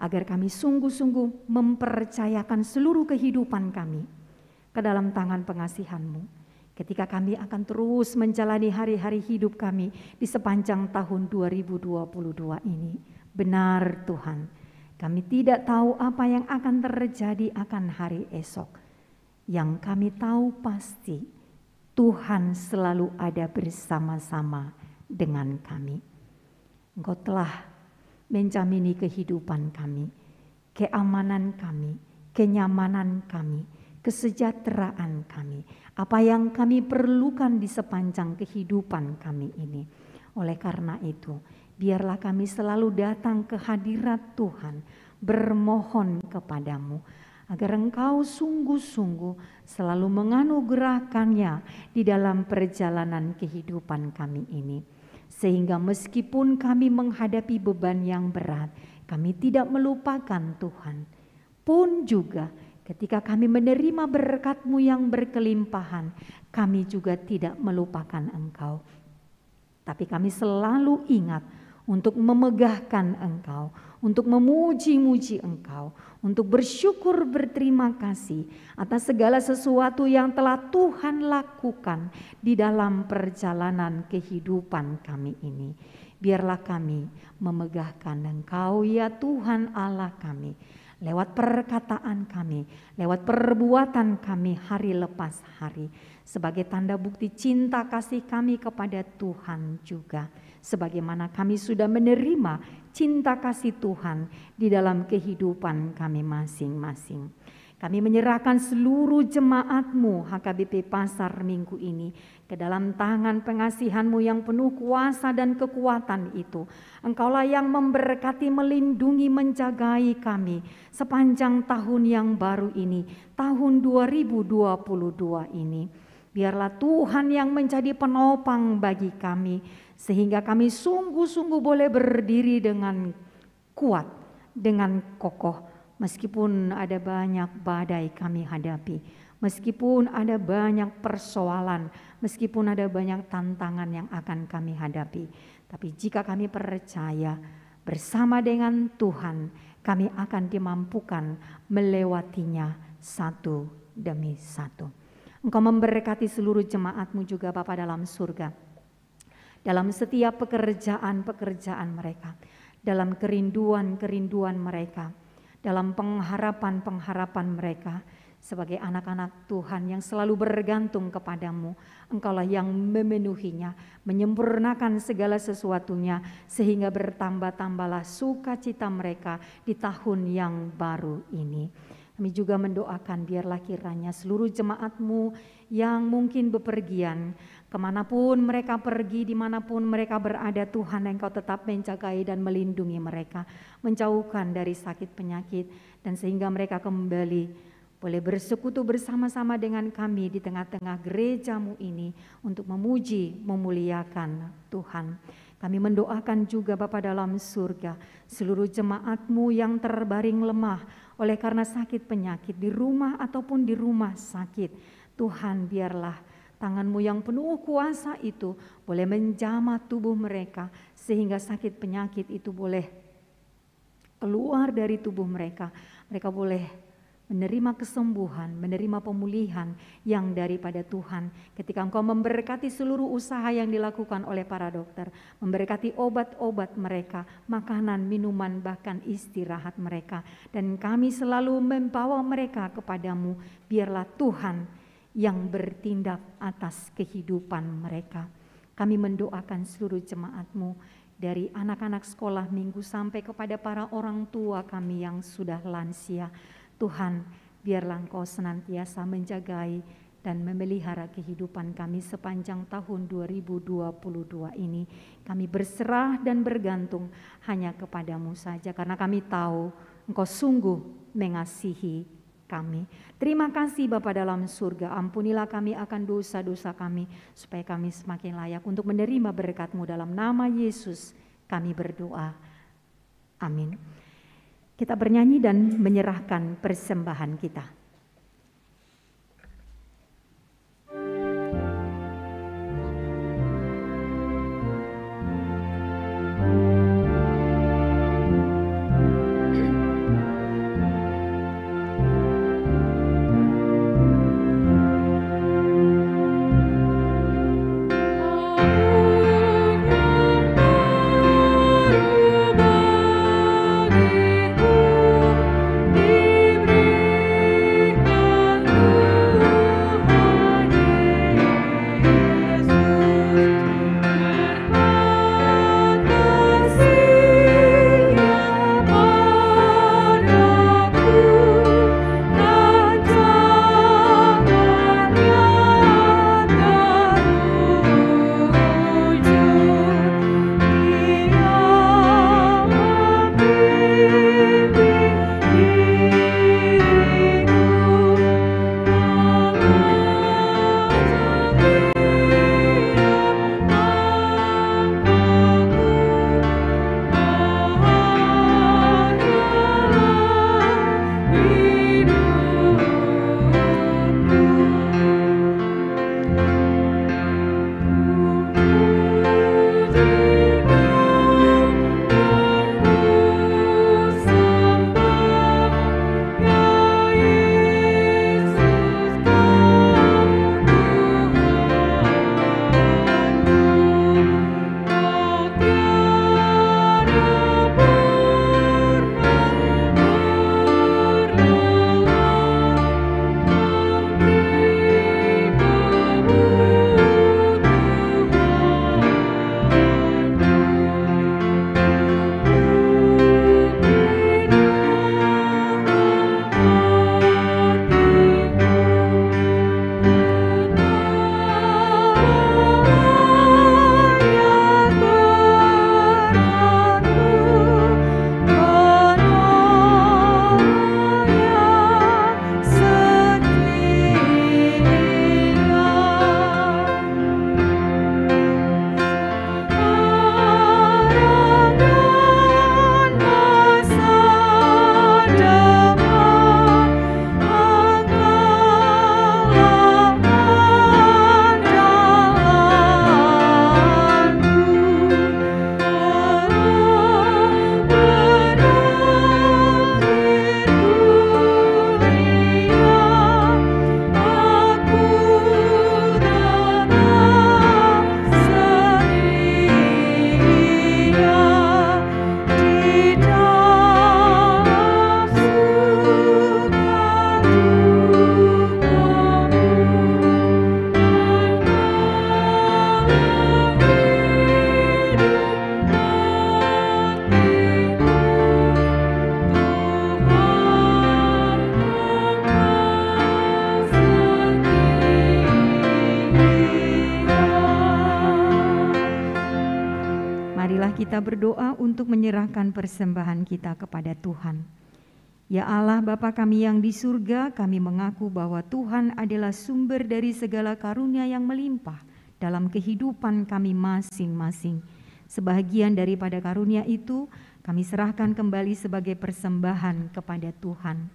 agar kami sungguh-sungguh mempercayakan seluruh kehidupan kami ke dalam tangan pengasihan-Mu, ketika kami akan terus menjalani hari-hari hidup kami di sepanjang tahun 2022 ini. Benar Tuhan, kami tidak tahu apa yang akan terjadi akan hari esok. Yang kami tahu pasti Tuhan selalu ada bersama-sama dengan kami. Engkau telah menjamini kehidupan kami, keamanan kami, kenyamanan kami, kesejahteraan kami, apa yang kami perlukan di sepanjang kehidupan kami ini. Oleh karena itu, biarlah kami selalu datang ke hadirat Tuhan, bermohon kepadamu, agar Engkau sungguh-sungguh selalu menganugerahkannya di dalam perjalanan kehidupan kami ini. Sehingga meskipun kami menghadapi beban yang berat, kami tidak melupakan Tuhan. Pun juga ketika kami menerima berkat-Mu yang berkelimpahan, kami juga tidak melupakan Engkau. Tapi kami selalu ingat untuk memegahkan Engkau, untuk memuji-muji Engkau, untuk bersyukur berterima kasih atas segala sesuatu yang telah Tuhan lakukan di dalam perjalanan kehidupan kami ini. Biarlah kami memegahkan Engkau ya Tuhan Allah kami, lewat perkataan kami, lewat perbuatan kami hari lepas hari, sebagai tanda bukti cinta kasih kami kepada Tuhan juga, sebagaimana kami sudah menerima cinta kasih Tuhan di dalam kehidupan kami masing-masing. Kami menyerahkan seluruh jemaat-Mu HKBP Pasar minggu ini ke dalam tangan pengasihan-Mu yang penuh kuasa dan kekuatan itu. Engkaulah yang memberkati, melindungi, menjagai kami sepanjang tahun yang baru ini, tahun 2022 ini. Biarlah Tuhan yang menjadi penopang bagi kami, sehingga kami sungguh-sungguh boleh berdiri dengan kuat, dengan kokoh. Meskipun ada banyak badai kami hadapi, meskipun ada banyak persoalan, meskipun ada banyak tantangan yang akan kami hadapi. Tapi jika kami percaya bersama dengan Tuhan, kami akan dimampukan melewatinya satu demi satu. Engkau memberkati seluruh jemaat-Mu juga Bapa dalam surga, dalam setiap pekerjaan-pekerjaan mereka, dalam kerinduan-kerinduan mereka, dalam pengharapan-pengharapan mereka sebagai anak-anak Tuhan yang selalu bergantung kepadamu. Engkaulah yang memenuhinya, menyempurnakan segala sesuatunya, sehingga bertambah-tambahlah sukacita mereka di tahun yang baru ini. Kami juga mendoakan biarlah kiranya seluruh jemaat-Mu yang mungkin bepergian, kemanapun mereka pergi, dimanapun mereka berada, Tuhan Engkau tetap menjagai dan melindungi mereka, menjauhkan dari sakit penyakit, dan sehingga mereka kembali boleh bersekutu bersama-sama dengan kami di tengah-tengah gereja-Mu ini untuk memuji, memuliakan Tuhan. Kami mendoakan juga Bapa dalam surga, seluruh jemaat-Mu yang terbaring lemah oleh karena sakit penyakit di rumah ataupun di rumah sakit. Tuhan, biarlah tangan-Mu yang penuh kuasa itu boleh menjamah tubuh mereka, sehingga sakit penyakit itu boleh keluar dari tubuh mereka. Mereka boleh menerima kesembuhan, menerima pemulihan yang daripada Tuhan. Ketika Engkau memberkati seluruh usaha yang dilakukan oleh para dokter, memberkati obat-obat mereka, makanan, minuman, bahkan istirahat mereka. Dan kami selalu membawa mereka kepadamu, biarlah Tuhan yang bertindak atas kehidupan mereka. Kami mendoakan seluruh jemaat-Mu, dari anak-anak sekolah minggu sampai kepada para orang tua kami yang sudah lansia. Tuhan, biarlah Engkau senantiasa menjagai dan memelihara kehidupan kami sepanjang tahun 2022 ini. Kami berserah dan bergantung hanya kepadamu saja, karena kami tahu Engkau sungguh mengasihi kami. Terima kasih Bapa dalam surga, ampunilah kami akan dosa-dosa kami, supaya kami semakin layak untuk menerima berkat-Mu. Dalam nama Yesus kami berdoa. Amin. Kita bernyanyi dan menyerahkan persembahan kita. Diberi berdoa untuk menyerahkan persembahan kita kepada Tuhan. Ya Allah Bapa kami yang di surga, kami mengaku bahwa Tuhan adalah sumber dari segala karunia yang melimpah dalam kehidupan kami masing-masing. Sebahagian daripada karunia itu kami serahkan kembali sebagai persembahan kepada Tuhan.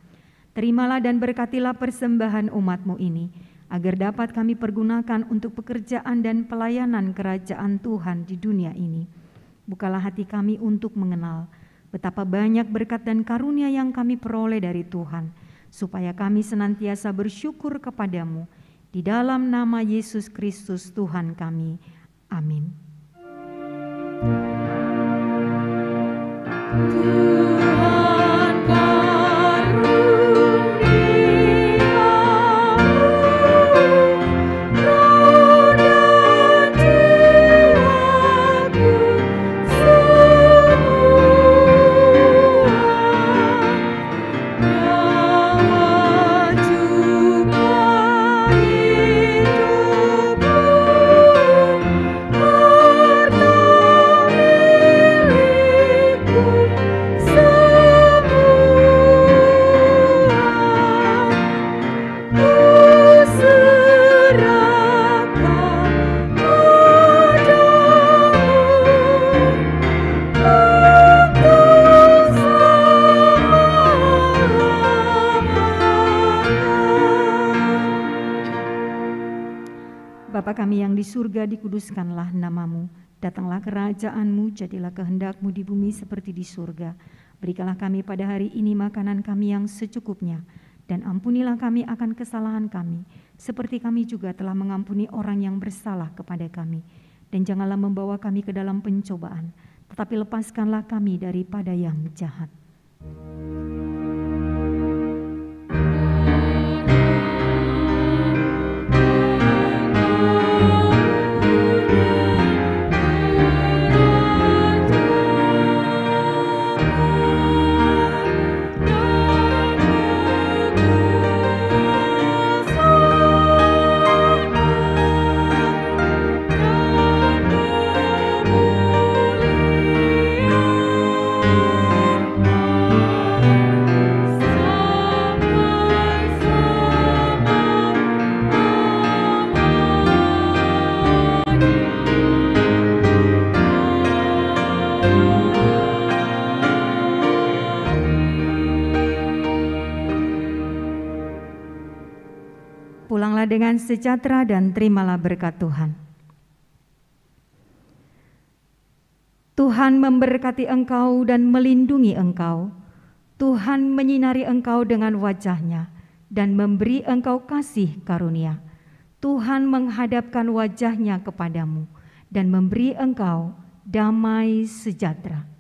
Terimalah dan berkatilah persembahan umat-Mu ini, agar dapat kami pergunakan untuk pekerjaan dan pelayanan kerajaan Tuhan di dunia ini. Bukalah hati kami untuk mengenal betapa banyak berkat dan karunia yang kami peroleh dari Tuhan, supaya kami senantiasa bersyukur kepadamu. Di dalam nama Yesus Kristus Tuhan kami. Amin. Tuhan Bapa kami yang di surga, dikuduskanlah nama-Mu. Datanglah kerajaan-Mu, jadilah kehendak-Mu di bumi seperti di surga. Berikanlah kami pada hari ini makanan kami yang secukupnya, dan ampunilah kami akan kesalahan kami, seperti kami juga telah mengampuni orang yang bersalah kepada kami. Dan janganlah membawa kami ke dalam pencobaan, tetapi lepaskanlah kami daripada yang jahat. Pulanglah dengan sejahtera dan terimalah berkat Tuhan. Tuhan memberkati engkau dan melindungi engkau. Tuhan menyinari engkau dengan wajah-Nya dan memberi engkau kasih karunia. Tuhan menghadapkan wajah-Nya kepadamu dan memberi engkau damai sejahtera.